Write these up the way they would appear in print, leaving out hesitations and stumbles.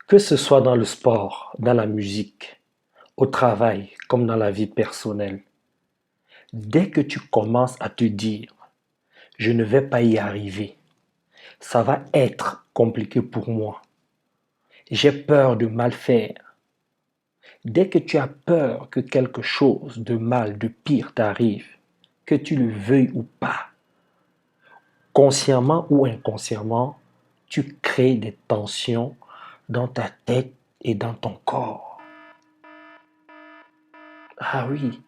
Que ce soit dans le sport, dans la musique, au travail, comme dans la vie personnelle, dès que tu commences à te dire, je ne vais pas y arriver, ça va être compliqué pour moi, j'ai peur de mal faire. Dès que tu as peur que quelque chose de mal, de pire t'arrive, que tu le veuilles ou pas, consciemment ou inconsciemment, tu crées des tensions dans ta tête et dans ton corps. Ah oui,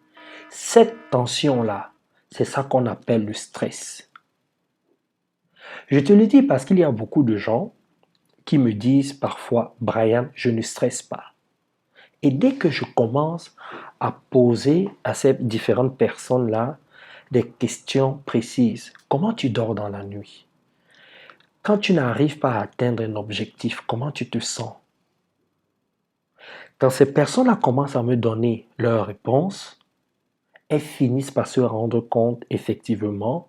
cette tension-là, c'est ça qu'on appelle le stress. Je te le dis parce qu'il y a beaucoup de gens qui me disent parfois, Brian, je ne stresse pas. Et dès que je commence à poser à ces différentes personnes-là des questions précises, comment tu dors dans la nuit? Quand tu n'arrives pas à atteindre un objectif, comment tu te sens? Quand ces personnes-là commencent à me donner leurs réponses, elles finissent par se rendre compte effectivement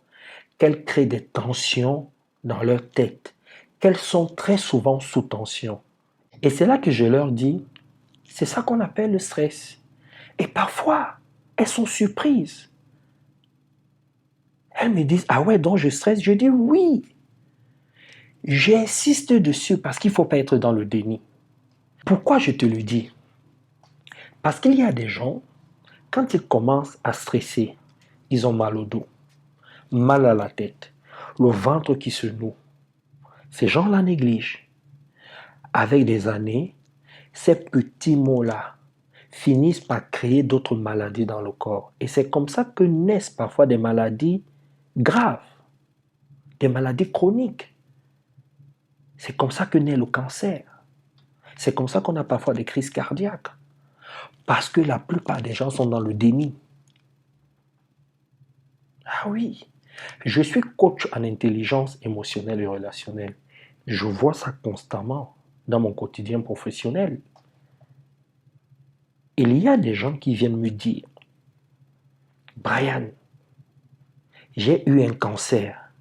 qu'elles créent des tensions dans leur tête, qu'elles sont très souvent sous tension. Et c'est là que je leur dis, c'est ça qu'on appelle le stress. Et parfois, elles sont surprises. Elles me disent, ah ouais, donc je stresse. Je dis oui. J'insiste dessus parce qu'il ne faut pas être dans le déni. Pourquoi je te le dis? Parce qu'il y a des gens, quand ils commencent à stresser, ils ont mal au dos, mal à la tête, le ventre qui se noue. Ces gens-là négligent. Avec des années, ces petits mots-là finissent par créer d'autres maladies dans le corps. Et c'est comme ça que naissent parfois des maladies graves, des maladies chroniques. C'est comme ça que naît le cancer. C'est comme ça qu'on a parfois des crises cardiaques. Parce que la plupart des gens sont dans le déni. Ah oui, je suis coach en intelligence émotionnelle et relationnelle. Je vois ça constamment dans mon quotidien professionnel. Il y a des gens qui viennent me dire, Brian, j'ai eu un cancer,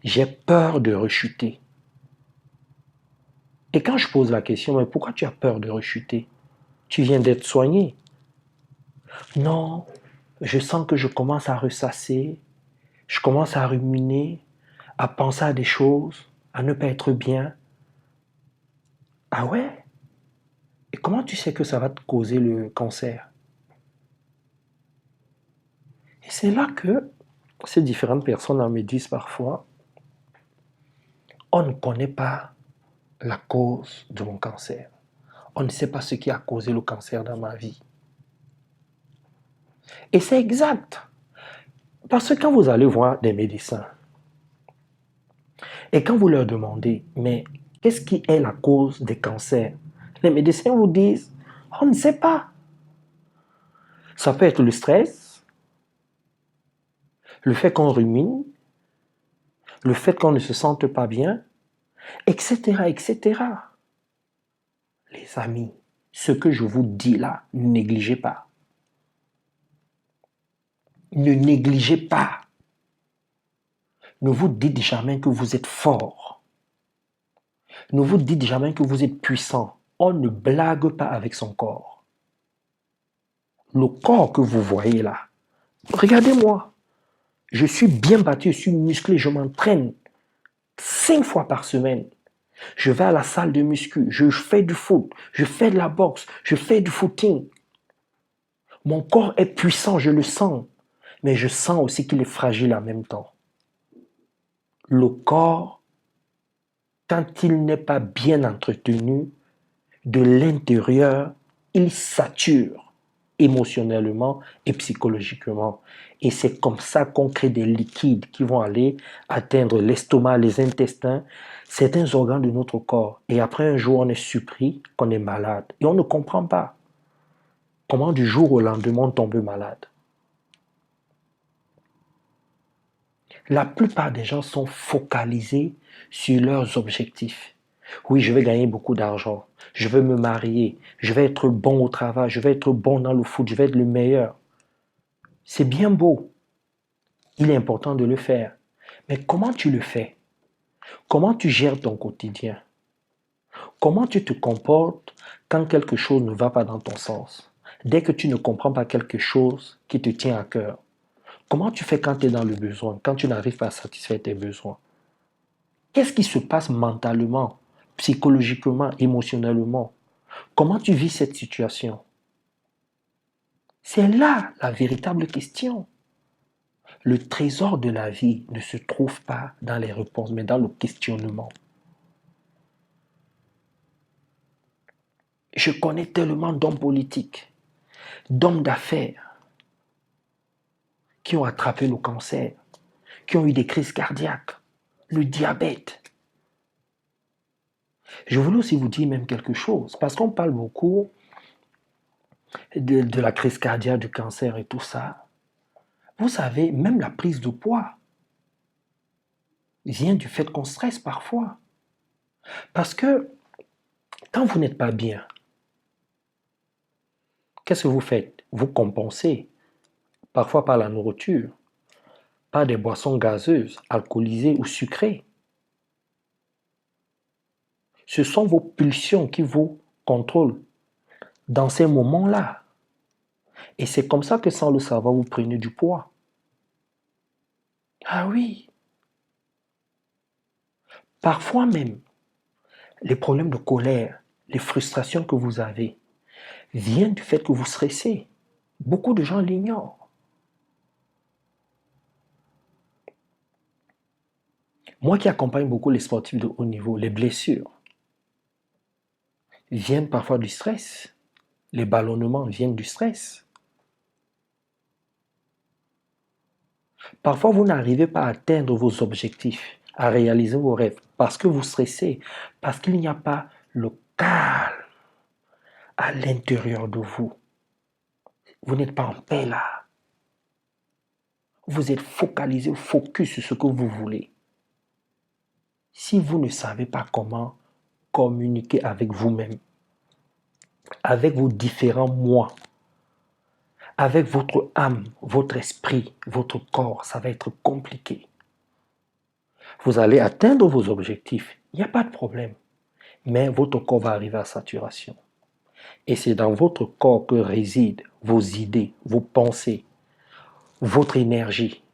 j'ai peur de rechuter. Et quand je pose la question, mais pourquoi tu as peur de rechuter? Tu viens d'être soigné. Non, je sens que je commence à ressasser, je commence à ruminer, à penser à des choses, à ne pas être bien. Ah ouais? Et comment tu sais que ça va te causer le cancer? Et c'est là que ces différentes personnes me disent parfois, on ne connaît pas la cause de mon cancer. On ne sait pas ce qui a causé le cancer dans ma vie. Et c'est exact. Parce que quand vous allez voir des médecins, et quand vous leur demandez, mais qu'est-ce qui est la cause des cancers? Les médecins vous disent, on ne sait pas. Ça peut être le stress, le fait qu'on rumine, le fait qu'on ne se sente pas bien, etc., etc. Les amis, ce que je vous dis là, ne négligez pas. Ne négligez pas. Ne vous dites jamais que vous êtes fort. Ne vous dites jamais que vous êtes puissant. On ne blague pas avec son corps. Le corps que vous voyez là, regardez-moi. Je suis bien battu, je suis musclé, je m'entraîne 5 fois par semaine. Je vais à la salle de muscu, je fais du foot, je fais de la boxe, je fais du footing. Mon corps est puissant, je le sens, mais je sens aussi qu'il est fragile en même temps. Le corps, quand il n'est pas bien entretenu, de l'intérieur, il sature émotionnellement et psychologiquement. Et c'est comme ça qu'on crée des liquides qui vont aller atteindre l'estomac, les intestins, certains organes de notre corps. Et après un jour, on est surpris qu'on est malade. Et on ne comprend pas comment du jour au lendemain on tombe malade. La plupart des gens sont focalisés sur leurs objectifs. Oui, je vais gagner beaucoup d'argent. Je vais me marier. Je vais être bon au travail. Je vais être bon dans le foot. Je vais être le meilleur. C'est bien beau. Il est important de le faire. Mais comment tu le fais? Comment tu gères ton quotidien? Comment tu te comportes quand quelque chose ne va pas dans ton sens? Dès que tu ne comprends pas quelque chose qui te tient à cœur, comment tu fais quand tu es dans le besoin, quand tu n'arrives pas à satisfaire tes besoins? Qu'est-ce qui se passe mentalement, psychologiquement, émotionnellement? Comment tu vis cette situation? C'est là la véritable question. Le trésor de la vie ne se trouve pas dans les réponses, mais dans le questionnement. Je connais tellement d'hommes politiques, d'hommes d'affaires qui ont attrapé le cancer, qui ont eu des crises cardiaques, le diabète. Je voulais aussi vous dire même quelque chose, parce qu'on parle beaucoup de la crise cardiaque, du cancer et tout ça. Vous savez, même la prise de poids vient du fait qu'on stresse parfois. Parce que quand vous n'êtes pas bien, qu'est-ce que vous faites? Vous compensez, parfois par la nourriture, par des boissons gazeuses, alcoolisées ou sucrées. Ce sont vos pulsions qui vous contrôlent dans ces moments-là. Et c'est comme ça que sans le savoir, vous prenez du poids. Ah oui. Parfois même, les problèmes de colère, les frustrations que vous avez viennent du fait que vous stressez. Beaucoup de gens l'ignorent. Moi qui accompagne beaucoup les sportifs de haut niveau, les blessures viennent parfois du stress. Les ballonnements viennent du stress. Parfois, vous n'arrivez pas à atteindre vos objectifs, à réaliser vos rêves, parce que vous stressez, parce qu'il n'y a pas le calme à l'intérieur de vous. Vous n'êtes pas en paix là. Vous êtes focalisé, focus sur ce que vous voulez. Si vous ne savez pas comment communiquer avec vous-même, avec vos différents moi, avec votre âme, votre esprit, votre corps, ça va être compliqué. Vous allez atteindre vos objectifs, il n'y a pas de problème. Mais votre corps va arriver à saturation. Et c'est dans votre corps que résident vos idées, vos pensées, votre énergie.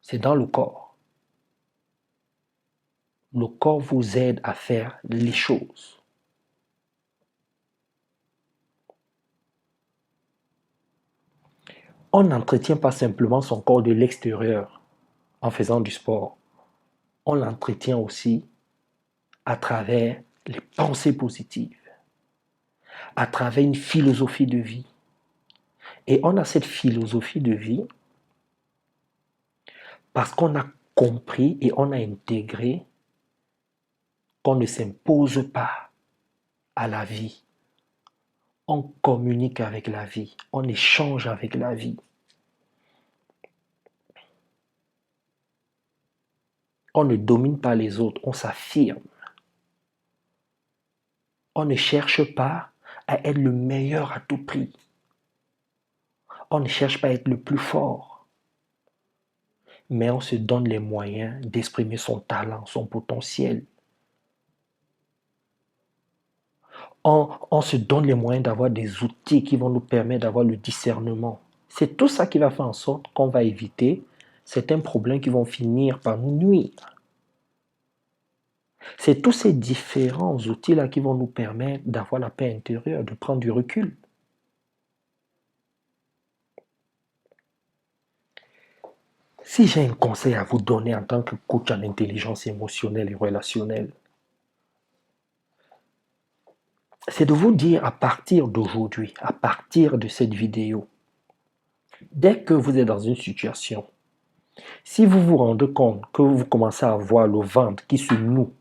C'est dans le corps. Le corps vous aide à faire les choses. On n'entretient pas simplement son corps de l'extérieur en faisant du sport. On l'entretient aussi à travers les pensées positives, à travers une philosophie de vie. Et on a cette philosophie de vie parce qu'on a compris et on a intégré qu'on ne s'impose pas à la vie. On communique avec la vie, on échange avec la vie. On ne domine pas les autres, on s'affirme. On ne cherche pas à être le meilleur à tout prix. On ne cherche pas à être le plus fort. Mais on se donne les moyens d'exprimer son talent, son potentiel. On se donne les moyens d'avoir des outils qui vont nous permettre d'avoir le discernement. C'est tout ça qui va faire en sorte qu'on va éviter certains problèmes qui vont finir par nous nuire. C'est tous ces différents outils-là qui vont nous permettre d'avoir la paix intérieure, de prendre du recul. Si j'ai un conseil à vous donner en tant que coach en intelligence émotionnelle et relationnelle, c'est de vous dire à partir d'aujourd'hui, à partir de cette vidéo, dès que vous êtes dans une situation, si vous vous rendez compte que vous commencez à avoir le ventre qui se noue,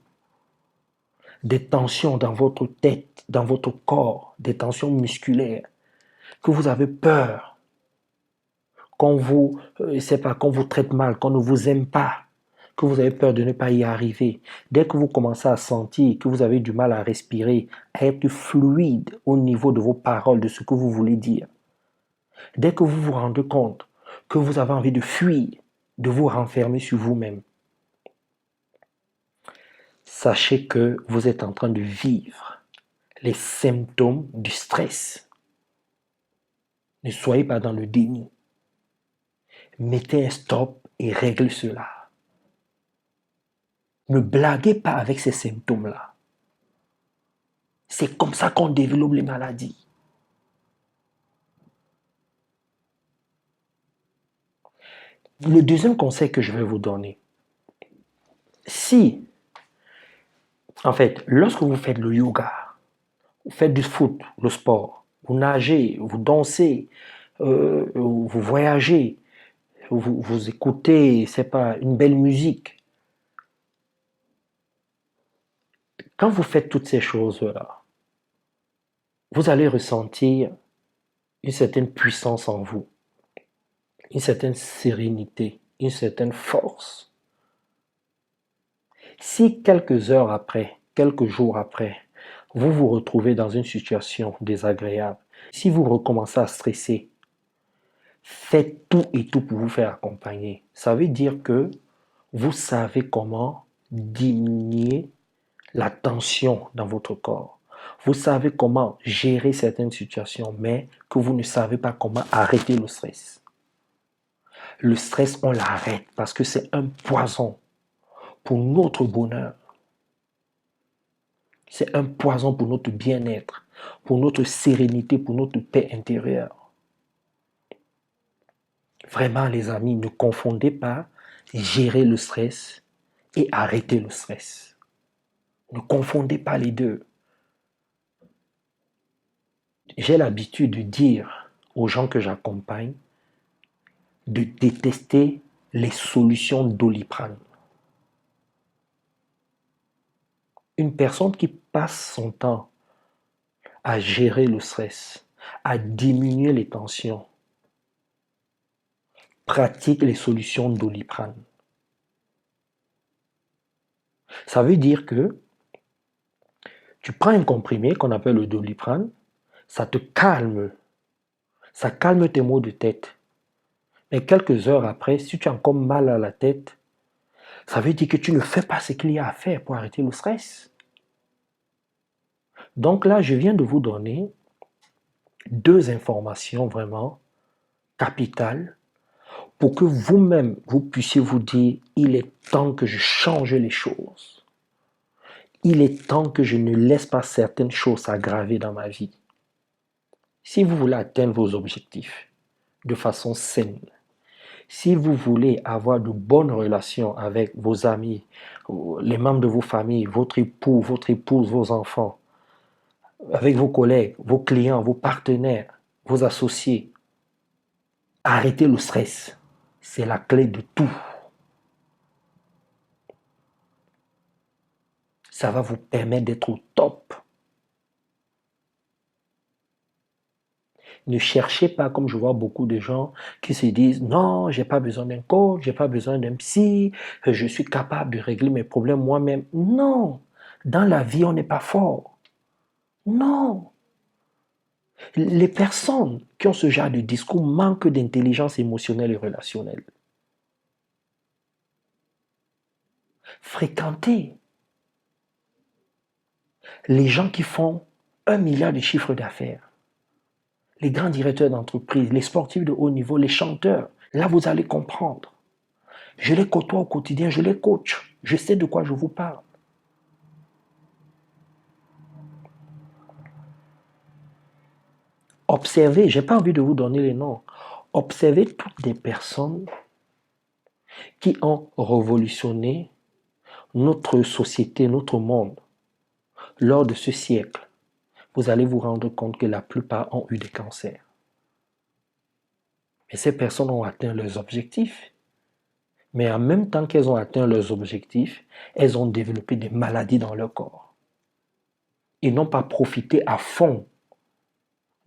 des tensions dans votre tête, dans votre corps, des tensions musculaires, que vous avez peur, qu'on vous, qu'on vous traite mal, qu'on ne vous aime pas, que vous avez peur de ne pas y arriver, dès que vous commencez à sentir que vous avez du mal à respirer, à être fluide au niveau de vos paroles, de ce que vous voulez dire, dès que vous vous rendez compte que vous avez envie de fuir, de vous renfermer sur vous-même, sachez que vous êtes en train de vivre les symptômes du stress. Ne soyez pas dans le déni. Mettez un stop et réglez cela. Ne blaguez pas avec ces symptômes-là. C'est comme ça qu'on développe les maladies. Le deuxième conseil que je vais vous donner, lorsque vous faites le yoga, vous faites du foot, le sport, vous nagez, vous dansez, vous voyagez, vous écoutez, c'est pas, une belle musique. Quand vous faites toutes ces choses-là, vous allez ressentir une certaine puissance en vous, une certaine sérénité, une certaine force. Si quelques heures après, quelques jours après, vous vous retrouvez dans une situation désagréable, si vous recommencez à stresser, faites tout et tout pour vous faire accompagner. Ça veut dire que vous savez comment diminuer la tension dans votre corps. Vous savez comment gérer certaines situations, mais que vous ne savez pas comment arrêter le stress. Le stress, on l'arrête parce que c'est un poison pour notre bonheur. C'est un poison pour notre bien-être, pour notre sérénité, pour notre paix intérieure. Vraiment, les amis, ne confondez pas gérer le stress et arrêter le stress. Ne confondez pas les deux. J'ai l'habitude de dire aux gens que j'accompagne de détester les solutions Doliprane. Une personne qui passe son temps à gérer le stress, à diminuer les tensions, pratique les solutions Doliprane. Ça veut dire que tu prends un comprimé qu'on appelle le Doliprane, ça te calme, ça calme tes maux de tête. Mais quelques heures après, si tu as encore mal à la tête, ça veut dire que tu ne fais pas ce qu'il y a à faire pour arrêter le stress. Donc là, je viens de vous donner 2 informations vraiment capitales pour que vous-même, vous puissiez vous dire, il est temps que je change les choses. Il est temps que je ne laisse pas certaines choses s'aggraver dans ma vie. Si vous voulez atteindre vos objectifs de façon saine, si vous voulez avoir de bonnes relations avec vos amis, les membres de vos familles, votre époux, votre épouse, vos enfants, avec vos collègues, vos clients, vos partenaires, vos associés, arrêtez le stress. C'est la clé de tout. Ça va vous permettre d'être au top. Ne cherchez pas, comme je vois beaucoup de gens qui se disent, non, j'ai pas besoin d'un coach, j'ai pas besoin d'un psy, je suis capable de régler mes problèmes moi-même. Non, dans la vie, on n'est pas fort. Non. Les personnes qui ont ce genre de discours manquent d'intelligence émotionnelle et relationnelle. Fréquentez les gens qui font 1 milliard de chiffre d'affaires, les grands directeurs d'entreprise, les sportifs de haut niveau, les chanteurs. Là, vous allez comprendre. Je les côtoie au quotidien, je les coach. Je sais de quoi je vous parle. Observez, je n'ai pas envie de vous donner les noms. Observez toutes les personnes qui ont révolutionné notre société, notre monde lors de ce siècle. Vous allez vous rendre compte que la plupart ont eu des cancers. Mais ces personnes ont atteint leurs objectifs. Mais en même temps qu'elles ont atteint leurs objectifs, elles ont développé des maladies dans leur corps. Ils n'ont pas profité à fond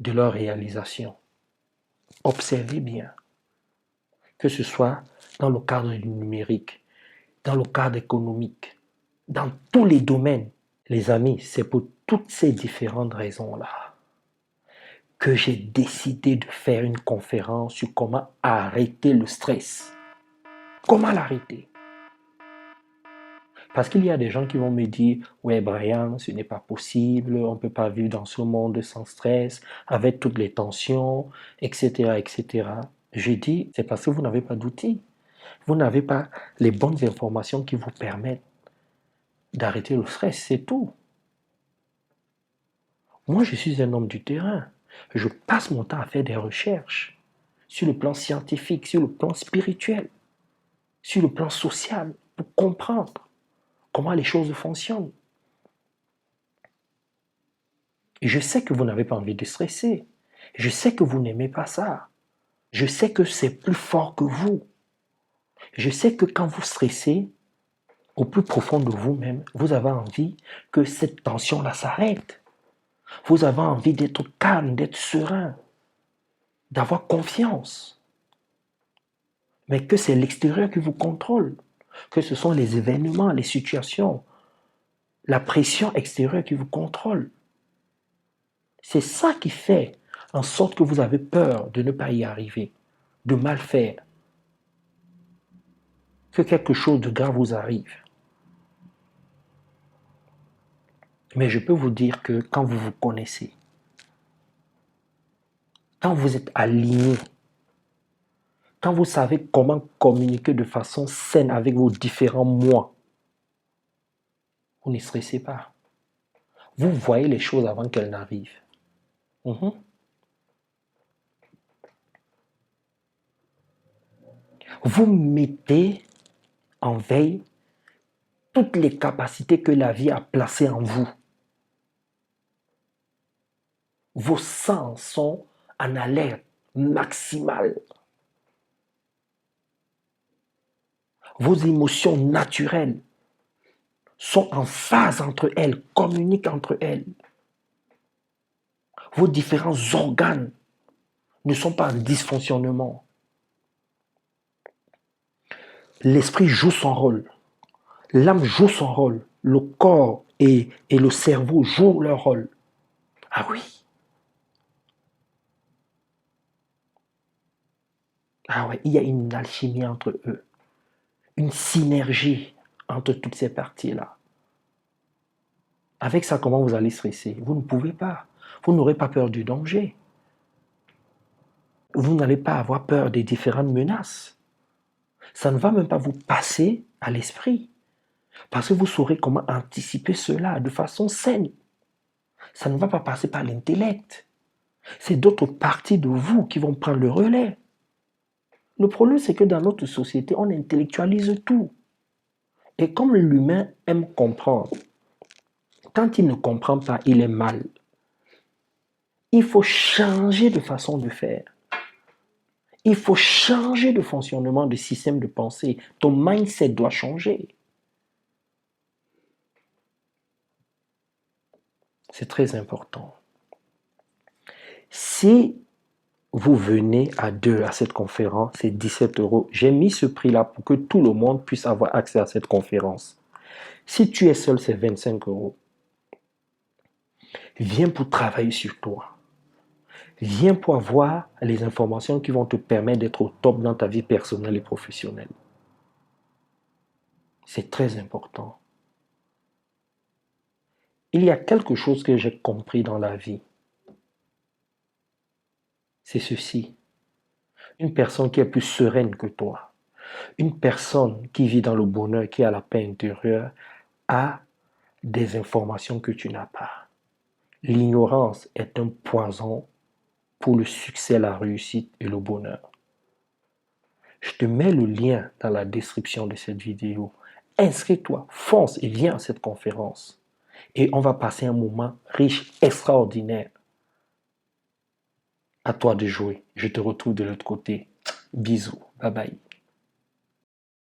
de leur réalisation. Observez bien, que ce soit dans le cadre du numérique, dans le cadre économique, dans tous les domaines. Les amis, c'est pour toutes ces différentes raisons-là que j'ai décidé de faire une conférence sur comment arrêter le stress. Comment l'arrêter? Parce qu'il y a des gens qui vont me dire, ouais, Brian, ce n'est pas possible, on ne peut pas vivre dans ce monde sans stress, avec toutes les tensions, etc., etc. Je dis, c'est parce que vous n'avez pas d'outils. Vous n'avez pas les bonnes informations qui vous permettent d'arrêter le stress, c'est tout. Moi, je suis un homme du terrain. Je passe mon temps à faire des recherches sur le plan scientifique, sur le plan spirituel, sur le plan social, pour comprendre comment les choses fonctionnent. Et je sais que vous n'avez pas envie de stresser. Je sais que vous n'aimez pas ça. Je sais que c'est plus fort que vous. Je sais que quand vous stressez, au plus profond de vous-même, vous avez envie que cette tension-là s'arrête. Vous avez envie d'être calme, d'être serein, d'avoir confiance. Mais que c'est l'extérieur qui vous contrôle, que ce sont les événements, les situations, la pression extérieure qui vous contrôle. C'est ça qui fait en sorte que vous avez peur de ne pas y arriver, de mal faire, que quelque chose de grave vous arrive. Mais je peux vous dire que quand vous vous connaissez, quand vous êtes aligné, quand vous savez comment communiquer de façon saine avec vos différents moi, vous ne stressez pas. Vous voyez les choses avant qu'elles n'arrivent. Mhm. Vous mettez en veille toutes les capacités que la vie a placées en vous. Vos sens sont en alerte maximale. Vos émotions naturelles sont en phase entre elles, communiquent entre elles. Vos différents organes ne sont pas en dysfonctionnement. L'esprit joue son rôle, l'âme joue son rôle, le corps et le cerveau jouent leur rôle. Ah oui. Ah ouais, il y a une alchimie entre eux, une synergie entre toutes ces parties-là. Avec ça, comment vous allez stresser? Vous ne pouvez pas. Vous n'aurez pas peur du danger. Vous n'allez pas avoir peur des différentes menaces. Ça ne va même pas vous passer à l'esprit. Parce que vous saurez comment anticiper cela de façon saine. Ça ne va pas passer par l'intellect. C'est d'autres parties de vous qui vont prendre le relais. Le problème, c'est que dans notre société, on intellectualise tout. Et comme l'humain aime comprendre, quand il ne comprend pas, il est mal. Il faut changer de façon de faire. Il faut changer de fonctionnement, de système de pensée. Ton mindset doit changer. C'est très important. Si vous venez à deux à cette conférence, c'est 17 €. J'ai mis ce prix-là pour que tout le monde puisse avoir accès à cette conférence. Si tu es seul, c'est 25 €. Viens pour travailler sur toi. Viens pour avoir les informations qui vont te permettre d'être au top dans ta vie personnelle et professionnelle. C'est très important. Il y a quelque chose que j'ai compris dans la vie. C'est ceci. Une personne qui est plus sereine que toi, une personne qui vit dans le bonheur, qui a la paix intérieure, a des informations que tu n'as pas. L'ignorance est un poison pour le succès, la réussite et le bonheur. Je te mets le lien dans la description de cette vidéo. Inscris-toi, fonce et viens à cette conférence. Et on va passer un moment riche, extraordinaire. À toi de jouer. Je te retrouve de l'autre côté. Bisous. Bye bye.